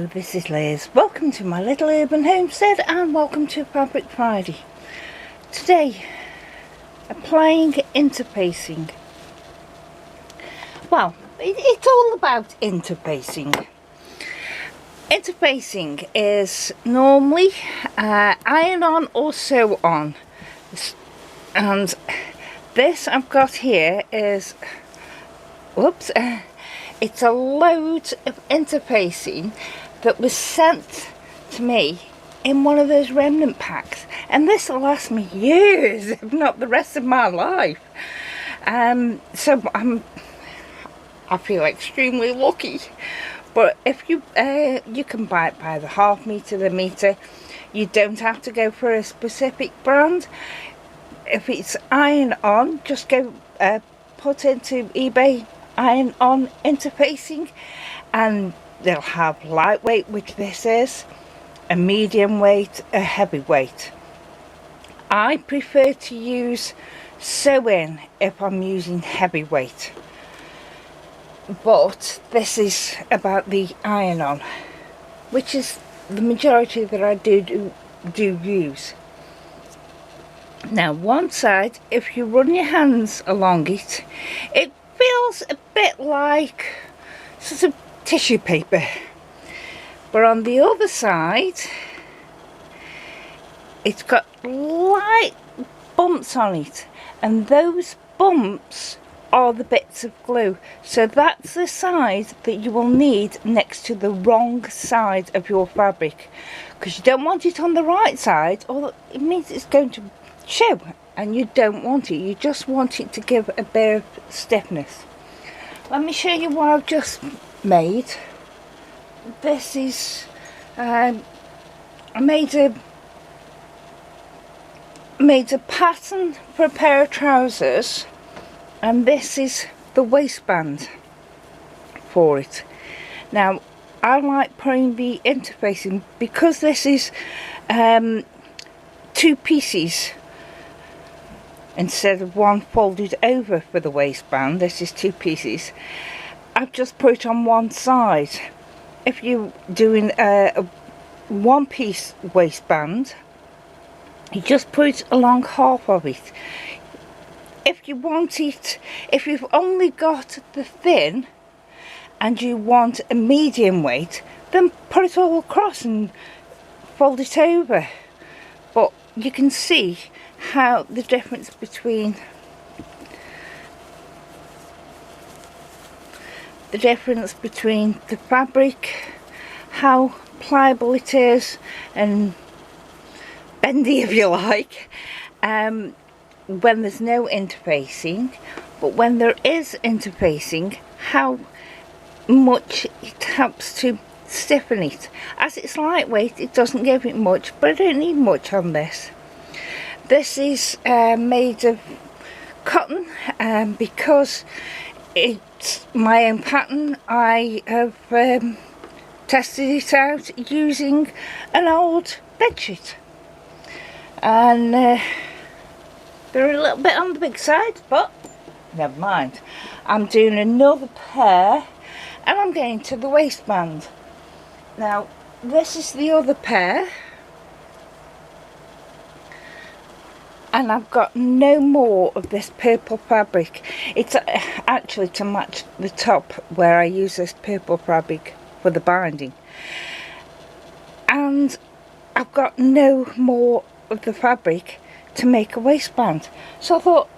Hello, this is Liz. Welcome to my little urban homestead and welcome to Fabric Friday. Today, applying interfacing. Well, it's all about interfacing. Interfacing is normally iron on or sew on. And this I've got here is, whoops, it's a load of interfacing that was sent to me in one of those remnant packs, and this will last me years, if not the rest of my life. So I feel extremely lucky. But if you can buy it by the half metre, the metre. You don't have to go for a specific brand. If it's iron on, just go put into eBay iron on interfacing, and they'll have lightweight, which this is, a medium weight, a heavyweight. I prefer to use sew-in if I'm using heavyweight, but this is about the iron on, which is the majority that I do use. Now, one side, if you run your hands along it, it feels a bit like sort of tissue paper, but on the other side it's got light bumps on it, and those bumps are the bits of glue. So that's the side that you will need next to the wrong side of your fabric, because you don't want it on the right side, or it means it's going to show, and you don't want it. You just want it to give a bit of stiffness. Let me show you what I've just made. This is I made a pattern for a pair of trousers, and this is the waistband for it. Now, I like putting the interfacing, because this is two pieces instead of one folded over for the waistband. This is two pieces. I've just put it on one side. If you're doing a one piece waistband, you just put along half of it. If you want it, if you've only got the thin and you want a medium weight, then put it all across and fold it over. But you can see how the difference between the fabric, how pliable it is and bendy, if you like, when there's no interfacing. But when there is interfacing, how much it helps to stiffen it. As it's lightweight, it doesn't give it much, but I don't need much on this. This is made of cotton, because it's my own pattern. I have tested it out using an old bedsheet, and they're a little bit on the big side, but never mind. I'm doing another pair, and I'm getting to the waistband. Now, this is the other pair, and I've got no more of this purple fabric. It's actually to match the top where I use this purple fabric for the binding, and I've got no more of the fabric to make a waistband. So I thought,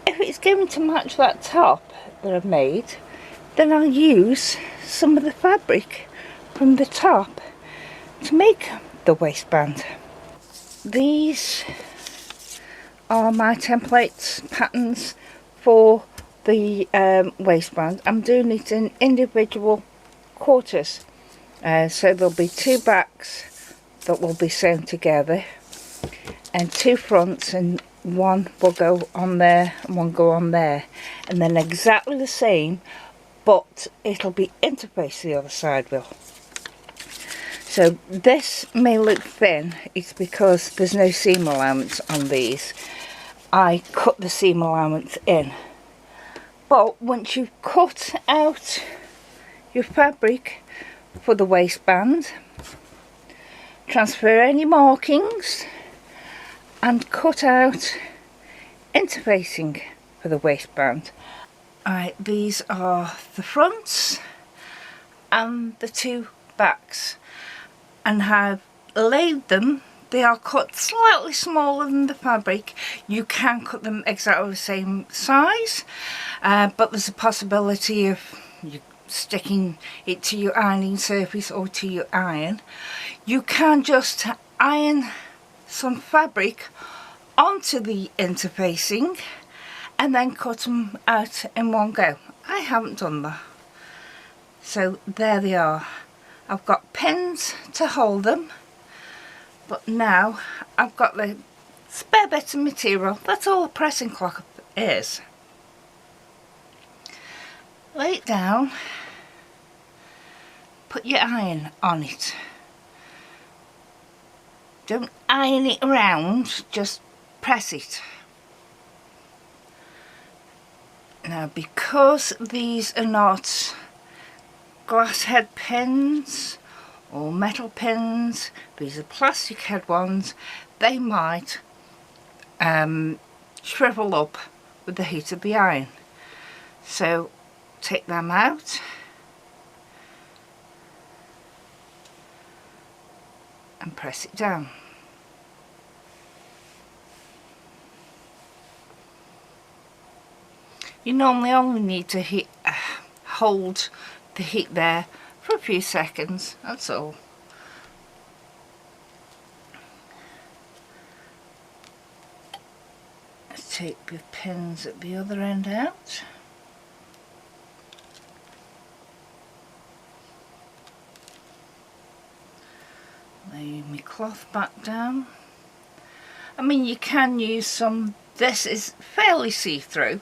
if it's going to match that top that I've made, then I'll use some of the fabric from the top to make the waistband. These are my templates, patterns for the waistband. I'm doing it in individual quarters, so there'll be two backs that will be sewn together, and two fronts, and one will go on there and one go on there, and then exactly the same, but it'll be interfaced the other side will. So this may look thin, it's because there's no seam allowance on these. I cut the seam allowance in, but once you've cut out your fabric for the waistband, transfer any markings and cut out interfacing for the waistband. Alright, these are the fronts and the two backs, and I've laid them. They are cut slightly smaller than the fabric. You can cut them exactly the same size, but there's a possibility of you sticking it to your ironing surface or to your iron. You can just iron some fabric onto the interfacing and then cut them out in one go. I haven't done that. So there they are. I've got pins to hold them, but now I've got the spare bit of material. That's all a pressing cloth is. Lay it down, put your iron on it. Don't iron it around, just press it. Now, because these are not glass head pins or metal pins, these are plastic head ones, they might shrivel up with the heat of the iron. So take them out and press it down. You normally only need to hold the heat there for a few seconds, that's all. Let's take the pins at the other end out. Lay my cloth back down. I mean, you can use some, this is fairly see-through,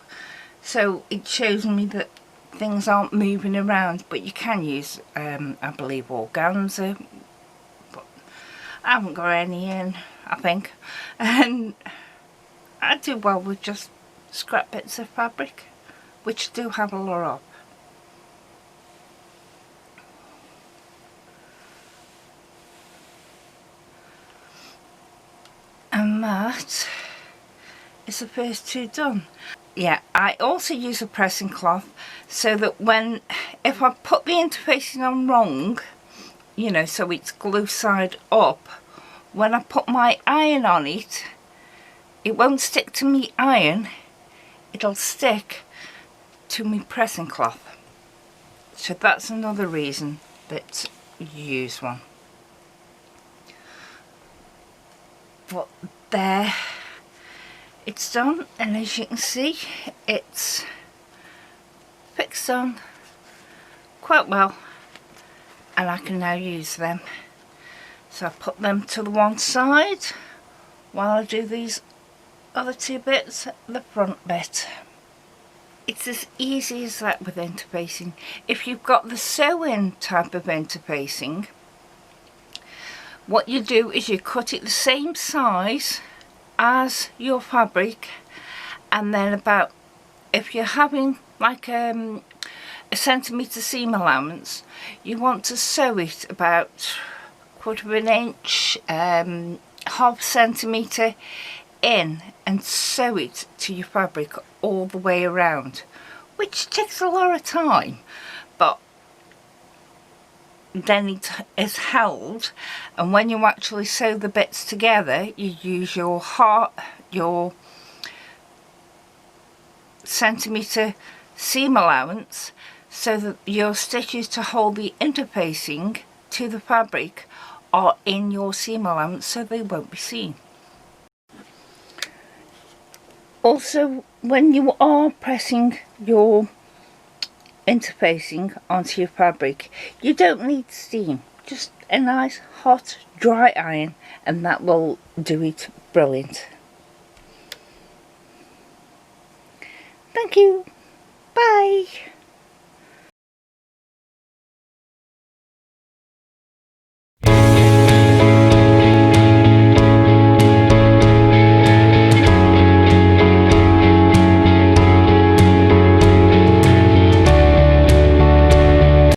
so it shows me that things aren't moving around, but you can use I believe organza, but I haven't got any in, I think, and I do well with just scrap bits of fabric, which do have a lot of. And that is the first two done. Yeah, I also use a pressing cloth so that if I put the interfacing on wrong, you know, so it's glue side up, when I put my iron on it, it won't stick to me iron, it'll stick to me pressing cloth. So that's another reason that you use one. But there, it's done, and as you can see, it's fixed on quite well, and I can now use them. So I put them to the one side while I do these other two bits, the front bit. It's as easy as that with interfacing. If you've got the sew-in type of interfacing, what you do is you cut it the same size as your fabric, and then about, if you're having like a centimetre seam allowance, you want to sew it about 1/4 inch, half centimetre in, and sew it to your fabric all the way around, which takes a lot of time, but then it is held, and when you actually sew the bits together, you use your centimetre seam allowance so that your stitches to hold the interfacing to the fabric are in your seam allowance, so they won't be seen. Also, when you are pressing your interfacing onto your fabric, you don't need steam, just a nice hot dry iron, and that will do it brilliant. Thank you, bye.